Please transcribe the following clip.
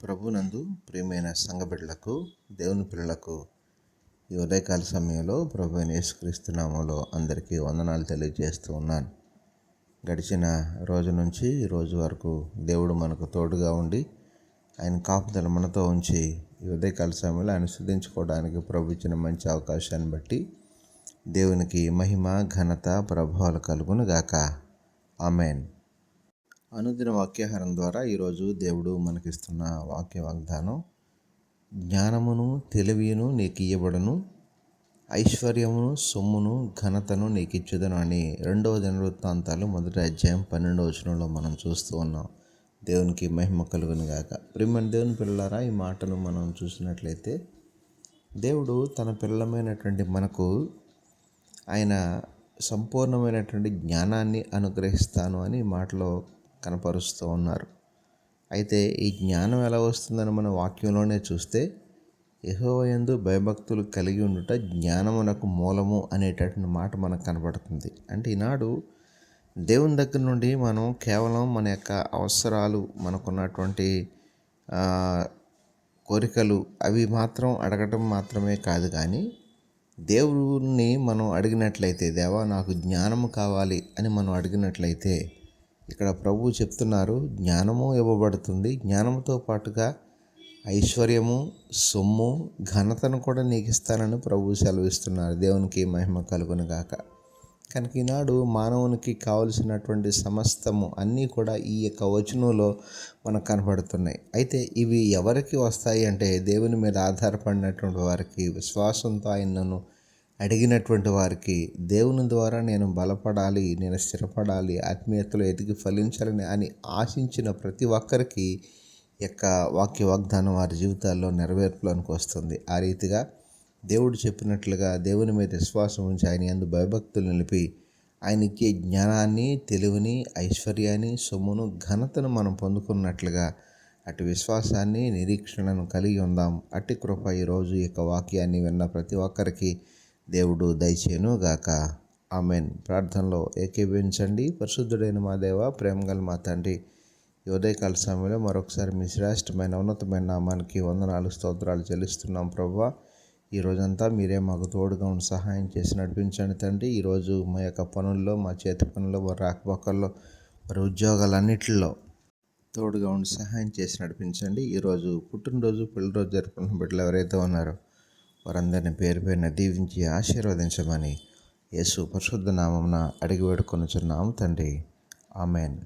ప్రభునందు ప్రియమైన సంఘ బిడ్డలకు, దేవుని పిల్లలకు ఈ ఉదయకాల సమయంలో ప్రభు అయిన యేసుక్రీస్తు నామములో అందరికీ వందనాలు తెలియజేస్తూ ఉన్నాను. గడిచిన రోజు నుంచి ఈ రోజు వరకు దేవుడు మనకు తోడుగా ఉండి ఆయన కాపుదల మనతో ఉంచి ఈ ఉదయకాల సమయంలో ఆయన స్తుతించుకోవడానికి ప్రభు ఇచ్చిన మంచి అవకాశాన్ని బట్టి దేవునికి మహిమ, ఘనత, ప్రభావాలు కలుగును గాక. ఆమెన్. అనుదిన వాక్యాహారం ద్వారా ఈరోజు దేవుడు మనకిస్తున్న వాక్య వాగ్దానం, జ్ఞానమును తెలివిను నీకు ఇయ్యబడును, ఐశ్వర్యమును సొమ్మును ఘనతను నీకు ఇచ్చుదను అని 2వ దినవృత్తాంతాలు 1వ అధ్యాయం 12వ వచనంలో మనం చూస్తూ ఉన్నాం. దేవునికి మహిమ కలుగును గాక. ప్రియమైన దేవుని పిల్లలారా, ఈ మాటలు మనం చూసినట్లయితే దేవుడు తన పిల్లలమైనటువంటి మనకు ఆయన సంపూర్ణమైనటువంటి జ్ఞానాన్ని అనుగ్రహిస్తాను అని మాటలో కనపరుస్తూ ఉన్నారు. అయితే ఈ జ్ఞానం ఎలా వస్తుందని మన వాక్యంలోనే చూస్తే, యెహోవా యందు భయభక్తులు కలిగి ఉండుట జ్ఞానమునకు మూలము అనేటటువంటి మాట మనకు కనపడుతుంది. అంటే ఈనాడు దేవుని దగ్గర నుండి మనం కేవలం మన యొక్క అవసరాలు, మనకున్నటువంటి కోరికలు అవి మాత్రం అడగటం మాత్రమే కాదు, కానీ దేవుణ్ణి మనం అడిగినట్లయితే, దేవా నాకు జ్ఞానము కావాలి అని మనం అడిగినట్లయితే ఇక్కడ ప్రభువు చెప్తున్నారు, జ్ఞానము ఇవ్వబడుతుంది. జ్ఞానంతో పాటుగా ఐశ్వర్యము, సొమ్ము, ఘనతను కూడా నీకు ఇస్తానని ప్రభువు సెలవిస్తున్నారు. దేవునికి మహిమ కలుగును గాక. కనుక ఈనాడు మానవునికి కావలసినటువంటి సమస్తము అన్నీ కూడా ఈ యొక్క వచనంలో మనకు కనపడుతున్నాయి. అయితే ఇవి ఎవరికి వస్తాయి అంటే, దేవుని మీద ఆధారపడినటువంటి వారికి, విశ్వాసంతో ఆయనను అడిగినటువంటి వారికి, దేవుని ద్వారా నేను బలపడాలి, నేను స్థిరపడాలి, ఆత్మీయతలో ఎదిగి ఫలించాలని అని ఆశించిన ప్రతి ఒక్కరికి యొక్క వాక్య వాగ్దానం వారి జీవితాల్లో నెరవేర్పులోనికి వస్తుంది. ఆ రీతిగా దేవుడు చెప్పినట్లుగా దేవుని మీద విశ్వాసం ఉంచి ఆయన యందు భయభక్తులు నిలిపి ఆయనకి జ్ఞానాన్ని, తెలివిని, ఐశ్వర్యాన్ని, సొమ్మును, ఘనతను మనం పొందుకున్నట్లుగా అటు విశ్వాసాన్ని, నిరీక్షణను కలిగి ఉందాం. అట్టి కృప ఈరోజు ఈ యొక్క వాక్యాన్ని విన్న ప్రతి ఒక్కరికి దేవుడు దయచేయును గాక. ఆమెన్. ప్రార్థనలో ఏకీభవించండి. పరిశుద్ధుడైన మా దేవ, ప్రేమగల మా తండ్రి, ఈ ఉదయకాల సమయంలో మరొకసారి మీ శ్రేష్టమైన ఉన్నతమైన నామానికి వందనాలు, స్తోత్రాలు చెల్లిస్తున్నాం. ప్రభువా, ఈ రోజంతా మీరే మాకు తోడుగా ఉండి సహాయం చేసి నడిపించండి తండ్రి. ఈరోజు మా యొక్క పనుల్లో, మా చేతి పనుల్లో, మా రాకపోకల్లో, మరి ఉద్యోగాలన్నిటిలో తోడుగా ఉండి సహాయం చేసి నడిపించండి. ఈరోజు పుట్టినరోజు, పెళ్లిరోజు జరుపుకున్న బిడ్డలు ఎవరైతే ఉన్నారో వారందరినీ పేరు పేరున దీవించి ఆశీర్వదించమని యేసు పరిశుద్ధ నామమున అడిగి వేడుకొనుచున్నాము తండ్రి. ఆమెన్.